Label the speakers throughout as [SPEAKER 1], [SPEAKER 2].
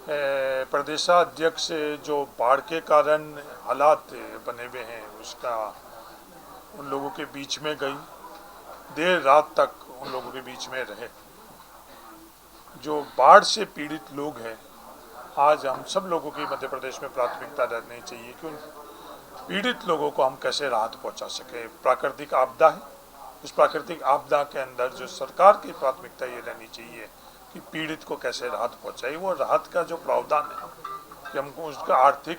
[SPEAKER 1] प्रदेशाध्यक्ष जो बाढ़ के कारण हालात बने हुए हैं उसका उन लोगों के बीच में गई, देर रात तक उन लोगों के बीच में रहे। जो बाढ़ से पीड़ित लोग हैं, आज हम सब लोगों की मध्य प्रदेश में प्राथमिकता रहनी चाहिए कि उन पीड़ित लोगों को हम कैसे राहत पहुंचा सके। प्राकृतिक आपदा है, उस प्राकृतिक आपदा के अंदर जो सरकार की प्राथमिकता ये रहनी चाहिए कि पीड़ित को कैसे राहत पहुंचाई। वो राहत का जो प्रावधान है कि हमको उसका आर्थिक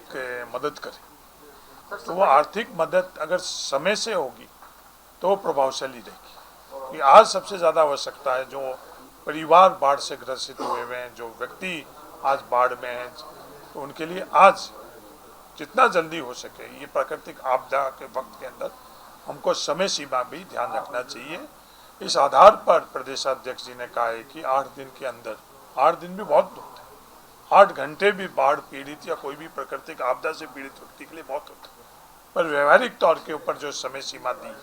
[SPEAKER 1] मदद करें, तो वो आर्थिक मदद अगर समय से होगी तो वो प्रभावशाली रहेगी। आज सबसे ज़्यादा आवश्यकता है जो परिवार बाढ़ से ग्रसित हुए हैं, जो व्यक्ति आज बाढ़ में हैं, तो उनके लिए आज जितना जल्दी हो सके ये प्राकृतिक आपदा के वक्त के अंदर हमको समय सीमा भी ध्यान रखना चाहिए। इस आधार पर प्रदेशाध्यक्ष जी ने कहा है कि 8 दिन के अंदर, 8 दिन भी बहुत होता है, 8 घंटे भी बाढ़ पीड़ित या कोई भी प्राकृतिक आपदा से पीड़ित व्यक्ति के लिए बहुत होता है, पर व्यवहारिक तौर के ऊपर जो समय सीमा दी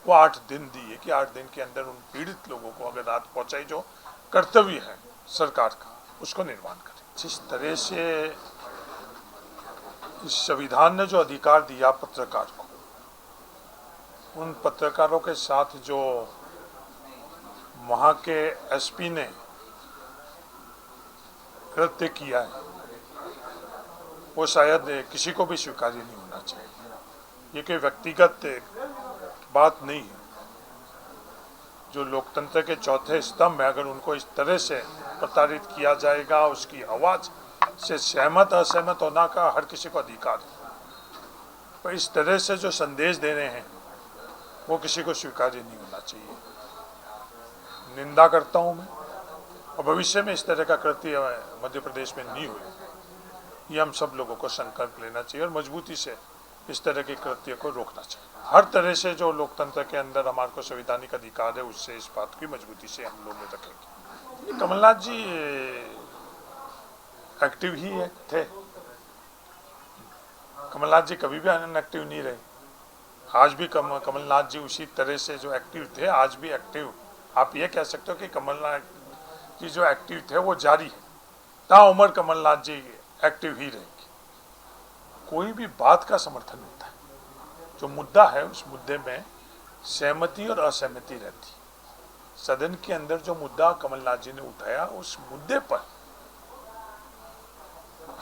[SPEAKER 1] वो 8 दिन दी है कि 8 दिन के अंदर उन पीड़ित लोगों को अगर राहत पहुंचाई, जो कर्तव्य है सरकार का, उसको निर्माण करें। जिस तरह से इस संविधान ने जो अधिकार दिया पत्रकार को, उन पत्रकारों के साथ जो वहाँ के एसपी ने कृत्य किया है वो शायद किसी को भी स्वीकार्य नहीं होना चाहिए। ये कोई व्यक्तिगत बात नहीं है। जो लोकतंत्र के चौथे स्तंभ है, अगर उनको इस तरह से प्रताड़ित किया जाएगा, उसकी आवाज़ से सहमत असहमत होना का हर किसी को अधिकार है, पर इस तरह से जो संदेश दे रहे हैं वो किसी को स्वीकार्य नहीं होना चाहिए। निंदा करता हूँ मैं, और भविष्य में इस तरह का कृत्य मध्य प्रदेश में नहीं हुए, ये हम सब लोगों को संकल्प लेना चाहिए और मजबूती से इस तरह के कृत्य को रोकना चाहिए। हर तरह से जो लोकतंत्र के अंदर हमारे को संवैधानिक अधिकार है, उससे इस बात की मजबूती से हम लोग रखेंगे। कमलनाथ जी एक्टिव ही है, थे। कमलनाथ जी कभी भी अनएक्टिव नहीं रहे। आज भी कमलनाथ जी उसी तरह से जो एक्टिव थे, आज भी एक्टिव। आप ये कह सकते हो कि कमलनाथ जी जो एक्टिव थे वो जारी है, ताउम्र कमलनाथ जी एक्टिव ही रहेंगे। कोई भी बात का समर्थन होता है, जो मुद्दा है उस मुद्दे में सहमति और असहमति रहती है। सदन के अंदर जो मुद्दा कमलनाथ जी ने उठाया, उस मुद्दे पर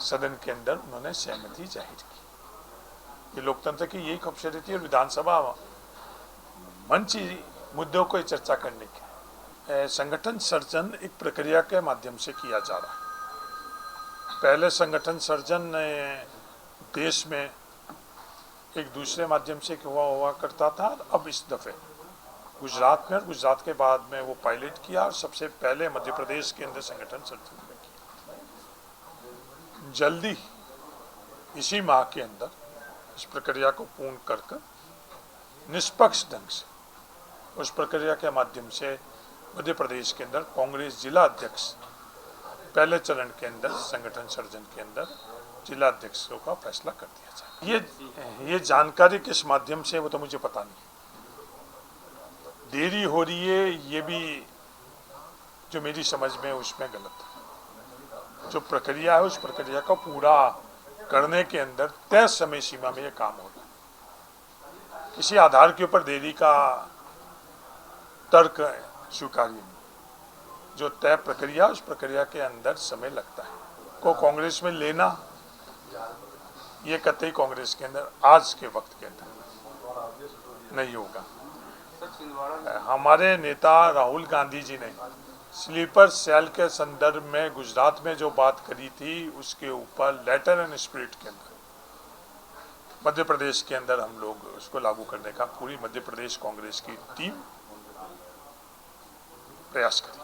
[SPEAKER 1] सदन के अंदर उन्होंने सहमति जाहिर की। ये लोकतंत्र की यही खूबसूरती है। विधानसभा मंच मुद्दों को चर्चा करने के संगठन सर्जन एक प्रक्रिया के माध्यम से किया जा रहा है। पहले संगठन सर्जन देश में एक दूसरे माध्यम से हुआ करता था, अब इस दफे गुजरात में, और गुजरात के बाद में वो पायलट किया, और सबसे पहले मध्य प्रदेश के अंदर संगठन सर्जन में किया। जल्दी इसी माह के अंदर इस प्रक्रिया को पूर्ण कर निष्पक्ष ढंग से उस प्रक्रिया के माध्यम से मध्य प्रदेश के अंदर कांग्रेस जिला अध्यक्ष पहले चरण के अंदर संगठन सर्जन के अंदर जिला अध्यक्षों का फैसला कर दिया जाए। ये जानकारी किस माध्यम से वो तो मुझे पता नहीं। देरी हो रही है, ये भी जो मेरी समझ में उसमें गलत है। जो प्रक्रिया है उस प्रक्रिया को पूरा करने के अंदर तय समय सीमा में ये काम हो रहा है। किसी आधार के ऊपर देरी का तर्क स्वीकार्य नहीं। जो तय प्रक्रिया, उस प्रक्रिया के अंदर समय लगता है को कांग्रेस में लेना, ये कतई कांग्रेस के अंदर आज के वक्त के अंदर नहीं होगा। हमारे नेता राहुल गांधी जी ने स्लीपर सेल के संदर्भ में गुजरात में जो बात करी थी, उसके ऊपर लेटर एंड स्पिरिट के अंदर मध्य प्रदेश के अंदर हम लोग उसको लागू करने का पूरी मध्य प्रदेश कांग्रेस की टीम प्रयास करेगी।